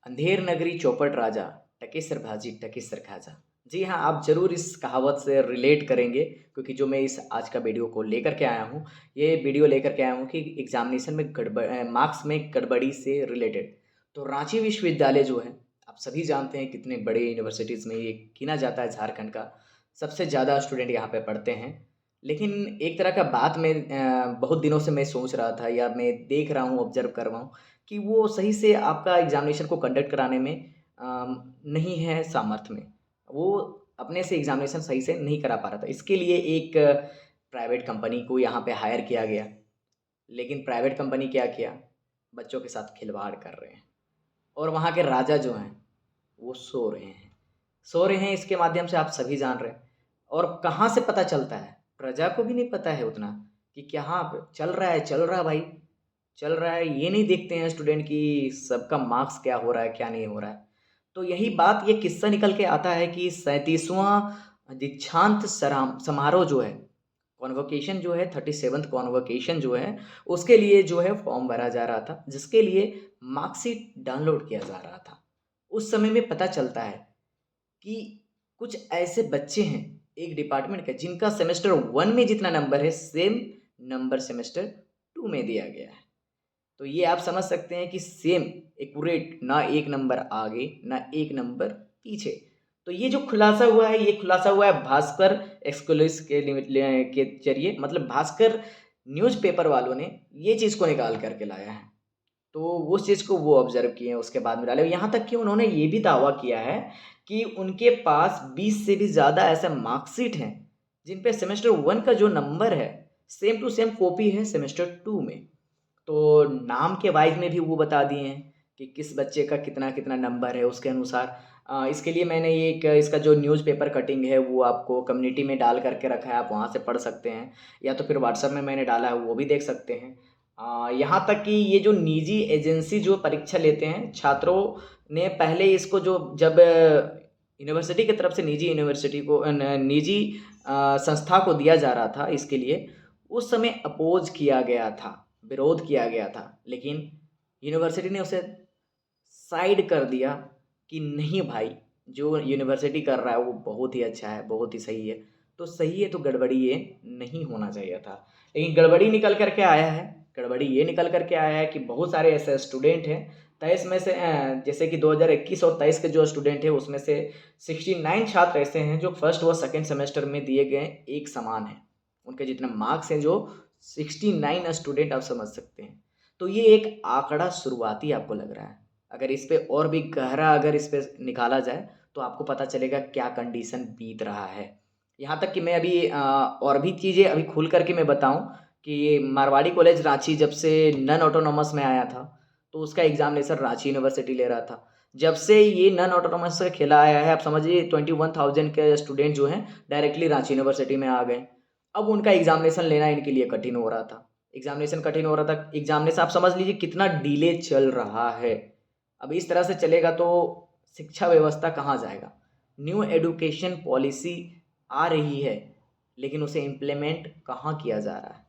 अंधेर नगरी चौपट राजा, टकेसर भाजी टकेसर खाजा। जी हाँ, आप ज़रूर इस कहावत से रिलेट करेंगे क्योंकि जो मैं इस आज का वीडियो को लेकर के आया हूँ, ये वीडियो लेकर के आया हूँ कि एग्ज़ामिनेशन में मार्क्स में गड़बड़ी से रिलेटेड। तो रांची विश्वविद्यालय जो है, आप सभी जानते हैं कितने बड़े यूनिवर्सिटीज़ में ये गिना जाता है झारखंड का, सबसे ज़्यादा स्टूडेंट यहाँ पे पढ़ते हैं। लेकिन एक तरह का बात मैं बहुत दिनों से मैं सोच रहा था या मैं देख रहा हूँ, ऑब्ज़र्व कर रहा हूँ कि वो सही से आपका एग्ज़ामिनेशन को कंडक्ट कराने में नहीं है सामर्थ्य में। वो अपने से एग्ज़ामिनेशन सही से नहीं करा पा रहा था। इसके लिए एक प्राइवेट कंपनी को यहाँ पे हायर किया गया। लेकिन प्राइवेट कंपनी क्या किया? बच्चों के साथ खिलवाड़ कर रहे हैं और वहाँ के राजा जो हैं, वो सो रहे हैं। सो रहे हैं इसके माध्यम से आप सभी जान रहे हैं और कहाँ से पता चलता है? प्रजा को भी नहीं पता है उतना कि क्या हाँ, चल रहा है भाई। चल रहा है, ये नहीं देखते हैं स्टूडेंट कि सबका मार्क्स क्या हो रहा है, क्या नहीं हो रहा है। तो यही बात ये किस्सा निकल के आता है कि 37वां दीक्षांत समारोह जो है, कॉन्वोकेशन जो है 37th कॉन्वोकेशन जो है, उसके लिए जो है फॉर्म भरा जा रहा था, जिसके लिए मार्कशीट डाउनलोड किया जा रहा था। उस समय में पता चलता है कि कुछ ऐसे बच्चे हैं एक डिपार्टमेंट के जिनका सेमेस्टर 1 में जितना नंबर है, सेम नंबर सेमेस्टर 2 में दिया गया है। तो ये आप समझ सकते हैं कि सेम एक्यूरेट, ना एक नंबर आगे ना एक नंबर पीछे। तो ये जो खुलासा हुआ है, ये खुलासा हुआ है भास्कर एक्सक्लूसिव के जरिए, मतलब भास्कर न्यूज़पेपर वालों ने ये चीज़ को निकाल करके लाया है। तो उस चीज़ को वो ऑब्जर्व किए हैं, उसके बाद में डाले। यहाँ तक कि उन्होंने ये भी दावा किया है कि उनके पास 20 से भी ज़्यादा ऐसे मार्कशीट हैं जिन पे सेमेस्टर 1 का जो नंबर है, सेम टू सेम कॉपी है सेमेस्टर 2 में। तो नाम के वाइज़ में भी वो बता दिए हैं कि किस बच्चे का कितना-कितना नंबर है उसके अनुसार। इसके लिए मैंने ये एक इसका जो न्यूज़पेपर कटिंग है वो आपको कम्युनिटी में डाल कर के रखा है, आप वहाँ से पढ़ सकते हैं या तो फिर व्हाट्सएप में मैंने डाला है, वो भी देख सकते हैं। यहाँ तक कि ये जो निजी एजेंसी जो परीक्षा लेते हैं, छात्रों ने पहले इसको जो जब यूनिवर्सिटी की तरफ से निजी यूनिवर्सिटी को निजी संस्था को दिया जा रहा था इसके लिए, उस समय अपोज़ किया गया था, विरोध किया गया था। लेकिन यूनिवर्सिटी ने उसे साइड कर दिया कि नहीं भाई, जो यूनिवर्सिटी कर रहा है वो बहुत ही अच्छा है, बहुत ही सही है। तो सही है तो गड़बड़ी ये नहीं होना चाहिए था। लेकिन गड़बड़ी निकल कर के आया है, गड़बड़ी ये निकल कर के आया है कि बहुत सारे ऐसे स्टूडेंट हैं, 23 में से जैसे कि 2021 और 23 के जो स्टूडेंट हैं उसमें से 69 छात्र ऐसे हैं जो फर्स्ट व सेकंड सेमेस्टर में दिए गए एक समान हैं। उनके जितने मार्क्स हैं जो 69 स्टूडेंट, आप समझ सकते हैं। तो ये एक आंकड़ा शुरुआती आपको लग रहा है। अगर इस पे और भी गहरा अगर इस पे निकाला जाए तो आपको पता चलेगा क्या कंडीशन बीत रहा है। यहाँ तक कि मैं अभी और भी चीज़ें अभी खुल कर के मैं बताऊँ कि मारवाड़ी कॉलेज रांची जब से नॉन ऑटोनॉमस में आया था, तो उसका एग्ज़ामिनेशन रांची यूनिवर्सिटी ले रहा था। जब से ये नॉन ऑटोनॉमस से खेला आया है, आप समझिए 21,000 के स्टूडेंट जो हैं डायरेक्टली रांची यूनिवर्सिटी में आ गए। अब उनका एग्ज़ामिनेशन लेना इनके लिए कठिन हो रहा था। एग्ज़ामिनेशन कठिन हो रहा था, एग्ज़ामिनेशन आप समझ लीजिए कितना डिले चल रहा है। अब इस तरह से चलेगा तो शिक्षा व्यवस्था कहाँ जाएगा? न्यू एजुकेशन पॉलिसी आ रही है, लेकिन उसे इम्प्लीमेंट कहाँ किया जा रहा है?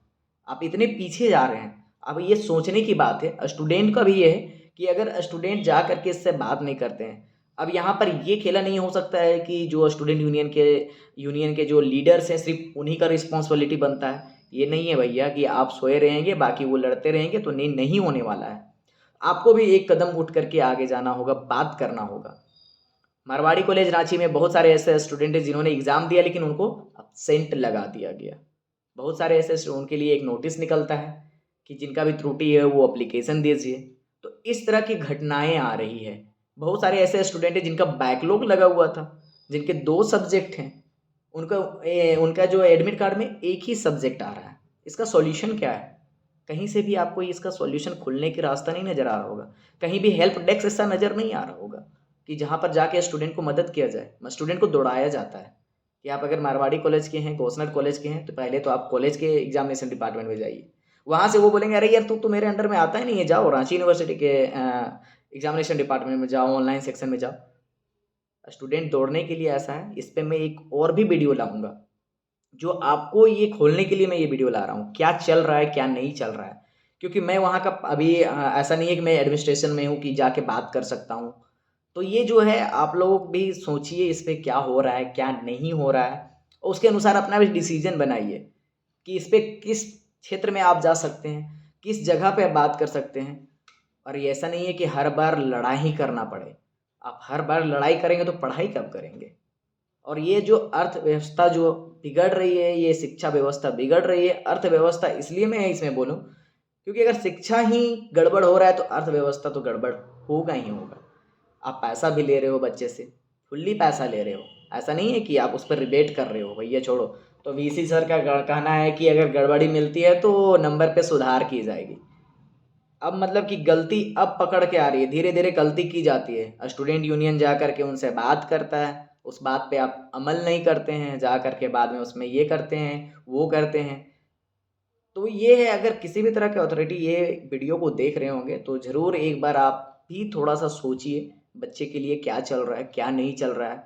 आप इतने पीछे जा रहे हैं। अब ये सोचने की बात है, स्टूडेंट का भी ये है कि अगर स्टूडेंट जा कर के इससे बात नहीं करते हैं, अब यहाँ पर ये खेला नहीं हो सकता है कि जो स्टूडेंट यूनियन के जो लीडर्स हैं, सिर्फ़ उन्हीं का रिस्पॉन्सिबिलिटी बनता है। ये नहीं है भैया कि आप सोए रहेंगे, बाकी वो लड़ते रहेंगे, तो नहीं होने वाला है। आपको भी एक कदम उठ कर के आगे जाना होगा, बात करना होगा। मारवाड़ी कॉलेज रांची में बहुत सारे ऐसे स्टूडेंट हैं जिन्होंने एग्ज़ाम दिया लेकिन उनको एब्सेंट लगा दिया गया। बहुत सारे ऐसे उनके लिए एक नोटिस निकलता है कि जिनका भी त्रुटि है वो एप्लीकेशन दीजिए। तो इस तरह की घटनाएँ आ रही है। बहुत सारे ऐसे स्टूडेंट हैं जिनका बैकलॉग लगा हुआ था, जिनके 2 सब्जेक्ट हैं, उनका जो एडमिट कार्ड में एक ही सब्जेक्ट आ रहा है। इसका सॉल्यूशन क्या है? कहीं से भी आपको इसका सॉल्यूशन खुलने की रास्ता नहीं नज़र आ रहा होगा। कहीं भी हेल्प डेस्क ऐसा नज़र नहीं आ रहा होगा कि जहाँ पर जाके स्टूडेंट को मदद किया जाए। स्टूडेंट को दौड़ाया जाता है कि आप अगर मारवाड़ी कॉलेज के हैं, गोसनट कॉलेज के हैं, तो पहले तो आप कॉलेज के एग्जामिनेशन डिपार्टमेंट में जाइए। वहाँ से वो बोलेंगे अरे यार, तू तो मेरे अंडर में आता ही नहीं है, जाओ रांची यूनिवर्सिटी के एग्जामिनेशन डिपार्टमेंट में जाओ, ऑनलाइन सेक्शन में जाओ। स्टूडेंट दौड़ने के लिए ऐसा है। इस पे मैं एक और भी वीडियो लाऊँगा, जो आपको ये खोलने के लिए मैं ये वीडियो ला रहा हूँ, क्या चल रहा है, क्या नहीं चल रहा है। क्योंकि मैं वहाँ का अभी ऐसा नहीं है कि मैं एडमिनिस्ट्रेशन में हूँ कि जाके बात कर सकता हूँ। तो ये जो है आप लोग भी सोचिए इस पे क्या हो रहा है, क्या नहीं हो रहा है, और उसके अनुसार अपना भी डिसीजन बनाइए कि इस पे किस क्षेत्र में आप जा सकते हैं, किस जगह पे आप बात कर सकते हैं। और ये ऐसा नहीं है कि हर बार लड़ाई ही करना पड़े। आप हर बार लड़ाई करेंगे तो पढ़ाई कब करेंगे? और ये जो अर्थव्यवस्था जो बिगड़ रही है, ये शिक्षा व्यवस्था बिगड़ रही है, अर्थव्यवस्था इसलिए मैं इसमें बोलूँ क्योंकि अगर शिक्षा ही गड़बड़ हो रहा है तो अर्थव्यवस्था तो गड़बड़ होगा ही होगा। आप पैसा भी ले रहे हो बच्चे से, फुल्ली पैसा ले रहे हो, ऐसा नहीं है कि आप उस पर रिबेट कर रहे हो, भैया छोड़ो। तो वीसी सर का कहना है कि अगर गड़बड़ी मिलती है तो नंबर पे सुधार की जाएगी। अब मतलब कि गलती अब पकड़ के आ रही है, धीरे धीरे गलती की जाती है। स्टूडेंट यूनियन जा करके उनसे बात करता है, उस बात पे आप अमल नहीं करते हैं, जा करके बाद में उसमें ये करते हैं, वो करते हैं। तो ये है, अगर किसी भी तरह के अथॉरिटी ये वीडियो को देख रहे होंगे तो ज़रूर एक बार आप भी थोड़ा-सा सोचिए, बच्चे के लिए क्या चल रहा है, क्या नहीं चल रहा है।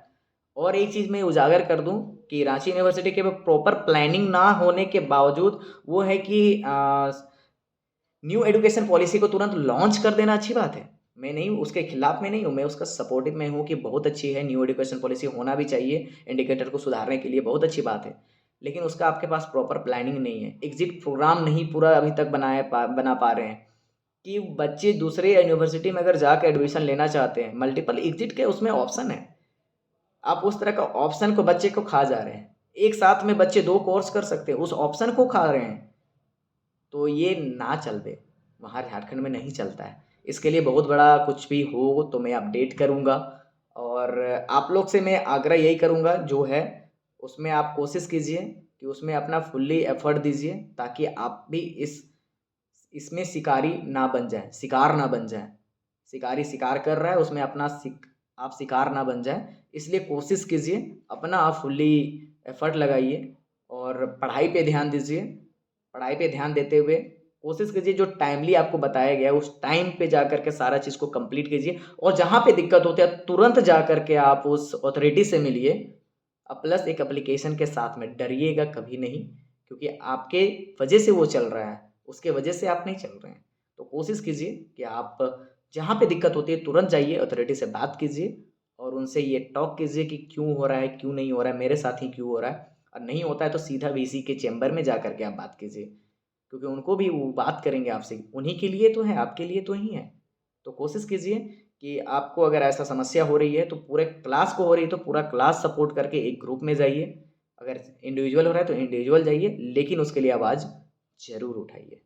और एक चीज़ मैं उजागर कर दूँ कि रांची यूनिवर्सिटी के प्रॉपर प्लानिंग ना होने के बावजूद वो है कि न्यू एजुकेशन पॉलिसी को तुरंत लॉन्च कर देना अच्छी बात है। मैं नहीं उसके खिलाफ में नहीं हूँ, मैं उसका सपोर्टिव में हूँ कि बहुत अच्छी है, न्यू एजुकेशन पॉलिसी होना भी चाहिए, इंडिकेटर को सुधारने के लिए बहुत अच्छी बात है। लेकिन उसका आपके पास प्रॉपर प्लानिंग नहीं है, एग्ज़िट प्रोग्राम नहीं पूरा अभी तक बना पा रहे हैं कि बच्चे दूसरे यूनिवर्सिटी में अगर जाकर एडमिशन लेना चाहते हैं, मल्टीपल एग्ज़िट के उसमें ऑप्शन है। आप उस तरह का ऑप्शन को बच्चे को खा जा रहे हैं। एक साथ में बच्चे 2 कोर्स कर सकते हैं, उस ऑप्शन को खा रहे हैं। तो ये ना चले, वहाँ झारखंड में नहीं चलता है। इसके लिए बहुत बड़ा कुछ भी हो तो मैं अपडेट करूँगा, और आप लोग से मैं आग्रह यही करूँगा जो है उसमें आप कोशिश कीजिए कि उसमें अपना फुल्ली एफ़र्ट दीजिए ताकि आप भी इसमें शिकारी ना बन जाएँ, शिकार ना बन जाएँ। शिकारी शिकार कर रहा है उसमें अपना आप शिकार ना बन जाएँ, इसलिए कोशिश कीजिए, अपना आप फुल्ली एफ़र्ट लगाइए और पढ़ाई पे ध्यान दीजिए। पढ़ाई पे ध्यान देते हुए कोशिश कीजिए जो टाइमली आपको बताया गया है उस टाइम पे जा कर के सारा चीज़ को कंप्लीट कीजिए, और जहाँ पे दिक्कत होती है तुरंत जा कर के आप उस अथॉरिटी से मिलिए। प्लस एक एप्लीकेशन के साथ में डरिएगा कभी नहीं, क्योंकि आपके वजह से वो चल रहा है, उसके वजह से आप नहीं चल रहे हैं। तो कोशिश कीजिए कि आप जहाँ पे दिक्कत होती है तुरंत जाइए, अथॉरिटी से बात कीजिए और उनसे ये टॉक कीजिए कि क्यों हो रहा है, क्यों नहीं हो रहा है, मेरे साथ ही क्यों हो रहा है। और नहीं होता है तो सीधा वीसी के चैम्बर में जा कर के आप बात कीजिए, क्योंकि उनको भी वो बात करेंगे आपसे, उन्हीं के लिए तो है, आपके लिए तो ही है। तो कोशिश कीजिए कि आपको अगर ऐसा समस्या हो रही है तो पूरे क्लास को हो रही है तो पूरा क्लास सपोर्ट करके एक ग्रुप में जाइए, अगर इंडिविजुअल हो रहा है तो इंडिविजुअल जाइए, लेकिन उसके लिए आवाज़ ज़रूर उठाइए।